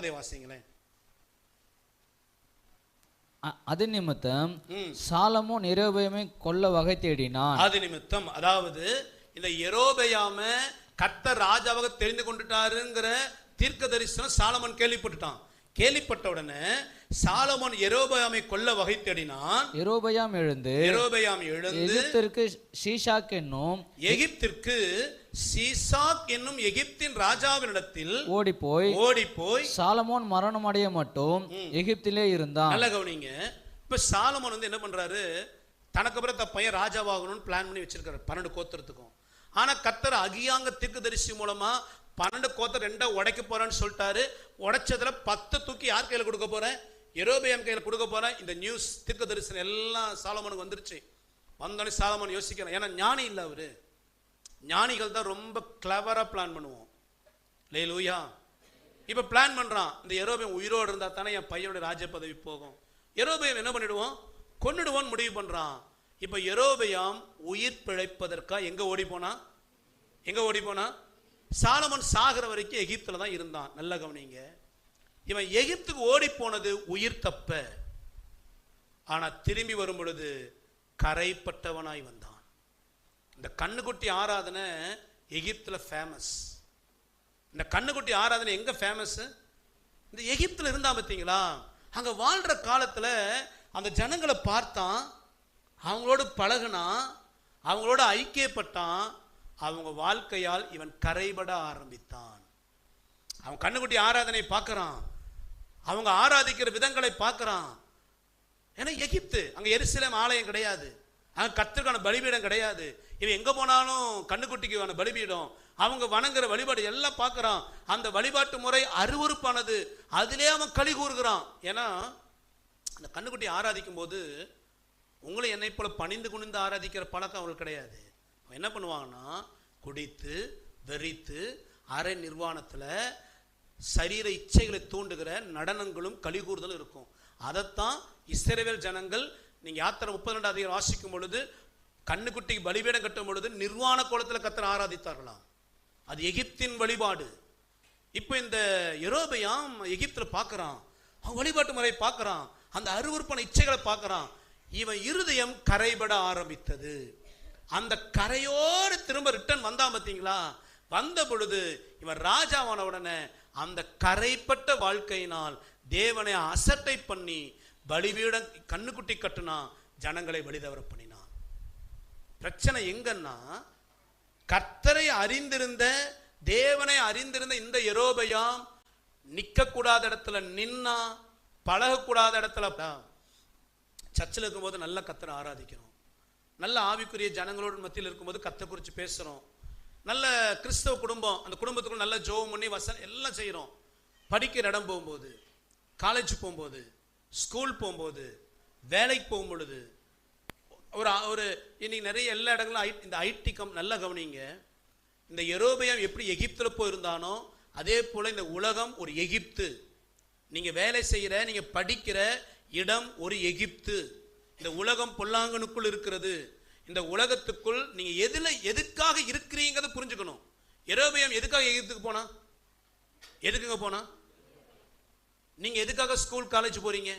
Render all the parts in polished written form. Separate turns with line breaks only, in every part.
40 வாசிங்களேன்.
அது நிமித்தம் சாலமோன் யெரொபெயாமை கொல்ல வகை தேடினான்.
அது நிமித்தம், அதாவது இந்த யெரொபெயாம கர்த்தர் ராஜாவாக தெரிந்து கொண்டுட்டாருங்கிற தீர்க்க தரிசனம் சாலமோன் கேள்விப்பட்டுட்டான். கேள்விப்பட்ட உடனே சாலமோன் யெரொபெயாமை கொல்ல வகை தேடினான்.
யெரொபெயாம் எழுந்து எகிப்திற்கு ஷீஷாக் என்னும் எகிப்தின் ராஜாவினிடத்தில் ஓடிப்போய் சாலமோன் மரணம் அடைய மட்டும் எகிப்திலே இருந்தான். நல்ல கவனிங்க. இப்ப சாலமோன் என்ன பண்றாரு, தனக்கு அப்புறம் தன் பையன் ராஜாவாகணும்னு பிளான் பண்ணி வச்சிருக்காரு 12 கோத்திரத்துக்கும். ஆனா கர்த்தர் அகியாங்க தீர்க்கதரிசி மூலமா 12 கோத்திரம் 2 உடைக்க போறேன்னு சொல்லிட்டாரு. உடைச்சதுல 10 தூக்கி யார் கையில கொடுக்க போறேன்? யெரொபெயாம் கையில கொடுக்க போறேன். இந்த நியூஸ் தீர்க்க தரிசனம் எல்லாம் சாலமோனுக்கு வந்துருச்சு. வந்தோடனே சாலமோன் யோசிக்கிறான், ஏன்னா ஞானி இல்ல அவரு. ஞானிகள் தான் ரொம்ப கிளவரா பிளான் பண்ணுவோம். அல்லேலூயா. இப்ப பிளான் பண்றான், இந்த யெரொபெயாம் உயிரோடு இருந்தா தானே என் பையனோட ராஜ்ய பதவி போகும். யெரொபெயாம் என்ன பண்ணிடுவோம், கொன்னுடுவோம் முடிவு பண்றான். இப்ப யெரொபெயாம் உயிர் பிழைப்பதற்கா எங்க ஓடி போனா சாலமோன் சாகிற வரைக்கும் எகிப்துல தான் இருந்தான். நல்ல கவனிங்க. இவன் எகிப்துக்கு ஓடி போனது உயிர் தப்ப. ஆனா திரும்பி வரும் பொழுது கரைப்பட்டவனாய் வந்தான். இந்த கண்ணுக்குட்டி ஆராதனை எகிப்துல ஃபேமஸ். இந்த கண்ணுக்குட்டி ஆராதனை எங்க ஃபேமஸ்? இந்த எகிப்துல இருந்தா பார்த்தீங்களா? அங்க வாழ்ற காலத்துல அந்த ஜனங்களை பார்த்தான், அவங்களோடு பழகுனான், அவங்களோட ஐக்கியப்பட்டான். அவங்க வாழ்க்கையால் இவன் கரைபட ஆரம்பித்தான். அவன் கண்ணுக்குட்டி ஆராதனை பார்க்கறான், அவங்க ஆராதிக்கிற விதங்களை பார்க்கறான். ஏன்னா எகிப்து, அங்க எருசலேம் ஆலயம் கிடையாது, அங்க கர்த்தருக்கான பலிபீடம் கிடையாது. இவன் எங்க போனாலும் கண்ணுக்குட்டிக்கான பலிபீடம், அவங்க வணங்குற வழிபாடு எல்லாம் பார்க்கறான். அந்த வழிபாட்டு முறை அருவருப்பானது, அதிலே அவன் களி கூறுகிறான். ஏன்னா அந்த கண்ணுக்குட்டி ஆராதிக்கும் போது உங்களை என்னை போல பணிந்து குனிந்து ஆராதிக்கிற பழக்கம் அவங்களுக்கு கிடையாது. அவன் என்ன பண்ணுவாங்கன்னா, குடித்து வெறித்து அரை நிர்வாணத்துல சரீர இச்சைகளை தூண்டுகிற நடனங்களும் கலிகூறுதலும் இருக்கும். அதைத்தான் இஸ்ரவேல் ஜனங்கள், நீங்க யாத்திரை 32 அதிகாரம் வாசிக்கும் பொழுது, கண்ணுக்குட்டிக்கு பலிபீடம் கட்டும் பொழுது நிர்வாண கோலத்தில் கர்த்தரை ஆராதித்தார்களாம். அது எகிப்தின் வழிபாடு. இப்போ இந்த யெரொபெயாம் எகிப்துல பார்க்கறான், அவன் வழிபாட்டு முறை பார்க்கறான், அந்த அருவருப்பான இச்சைகளை பார்க்கறான். இவன் இருதயம் கரைபட ஆரம்பித்தது. அந்த கரையோடு திரும்ப ரிட்டர்ன் வந்தான் பார்த்தீங்களா? வந்த பொழுது இவன் ராஜாவான உடனே அந்த கரைப்பட்ட வாழ்க்கையினால் தேவனை அசட்டை பண்ணி பலிபீடம் கண்ணுக்குட்டி கட்டுனா, ஜனங்களை வழிதவர பண்ணினான். பிரச்சனை எங்கன்னா, கர்த்தரை அறிந்திருந்த தேவனை அறிந்திருந்த இந்த யெரொபெயாம் நிக்க கூடாத இடத்துல நின்னா, பழகக்கூடாத இடத்துல. சர்ச்சில் இருக்கும்போது நல்ல கர்த்தரை ஆராதிக்கிறோம், நல்ல ஆவிக்குரிய ஜனங்களோட மத்தியில் இருக்கும்போது கர்த்தரை குறித்து பேசுறோம், நல்ல கிறிஸ்தவ குடும்பம், அந்த குடும்பத்துக்குள்ள நல்ல ஜெபம் பண்ணி வசனம் எல்லாம் செய்யறோம். படிக்கிற இடம் போகும்போது, காலேஜ் போகும்போது, ஸ்கூல் போகும்போது, வேலைக்கு போகும் பொழுது, ஒரு இன்னைக்கு நிறைய எல்லா இடங்களும் இந்த ஐடி நல்ல கவனிங்க. இந்த யெரொபெயாம் எப்படி எகிப்துல போயிருந்தானோ அதே போல இந்த உலகம் ஒரு எகிப்து. நீங்க வேலை செய்யற, நீங்க படிக்கிற இடம் ஒரு எகிப்து. இந்த உலகம் பொல்லாங்கனுக்குள் இருக்கிறது. இந்த உலகத்துக்குள் நீங்க எதுக்காக இருக்கிறீங்கிறத புரிஞ்சுக்கணும். யெரொபெயாம் எதுக்காக எகிப்துக்கு போனா? எதுக்குங்க போனா? நீங்க எதுக்காக ஸ்கூல் காலேஜ் போறீங்க?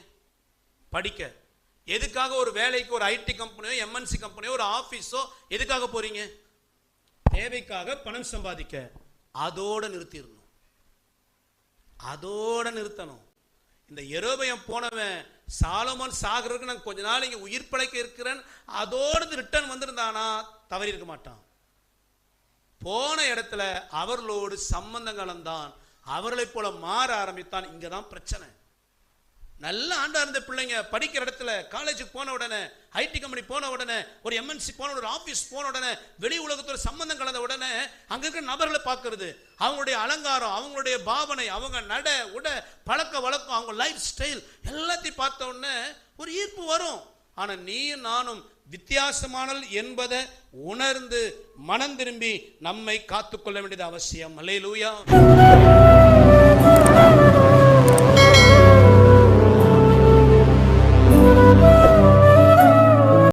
படிக்க. எதுக்காக ஒரு வேலைக்கு, ஒரு ஐடி கம்பெனியோ எம்என்சி கம்பெனியோ ஒரு ஆபீஸோ எதுக்காக போறீங்க? தேவைக்காக பணம் சம்பாதிக்க. அதோட நிறுத்திடணும், அதோட நிறுத்தணும். இந்த யெரொபெயாம் போனவன் சாலமோன் சாகிறதுக்கு நான் கொஞ்ச நாள் இங்க உயிர் பிழைக்க இருக்கிறேன் அதோடு ரிட்டர்ன் வந்திருந்தானா தவறி இருக்க மாட்டான். போன இடத்துல அவர்களோடு சம்பந்தம் கலந்தான், அவர்களை போல மாற ஆரம்பித்தான். இங்கதான் பிரச்சனை. நல்ல ஆண்டா இருந்த பிள்ளைங்க படிக்கிற இடத்துல, காலேஜுக்கு போன உடனே, ஐடி கம்பெனி போன உடனே, ஒரு எம்என்சி போன, ஒரு ஆபீஸ் போன உடனே, வெளி உலகத்தோட சம்பந்தம் கலந்த உடனே அங்க இருக்கிற நபர்களை பார்க்கறது, அவங்களுடைய அலங்காரம், அவங்களுடைய பாவனை, அவங்க நட உட பழக்க வழக்கம், அவங்க லைஃப் ஸ்டைல் எல்லாத்தையும் பார்த்த உடனே ஒரு ஈர்ப்பு வரும். ஆனா நீயும் நானும் வித்தியாசமானல் என்பதை உணர்ந்து மனம் திரும்பி நம்மை காத்துக்கொள்ள வேண்டியது அவசியம். அல்லேலூயா.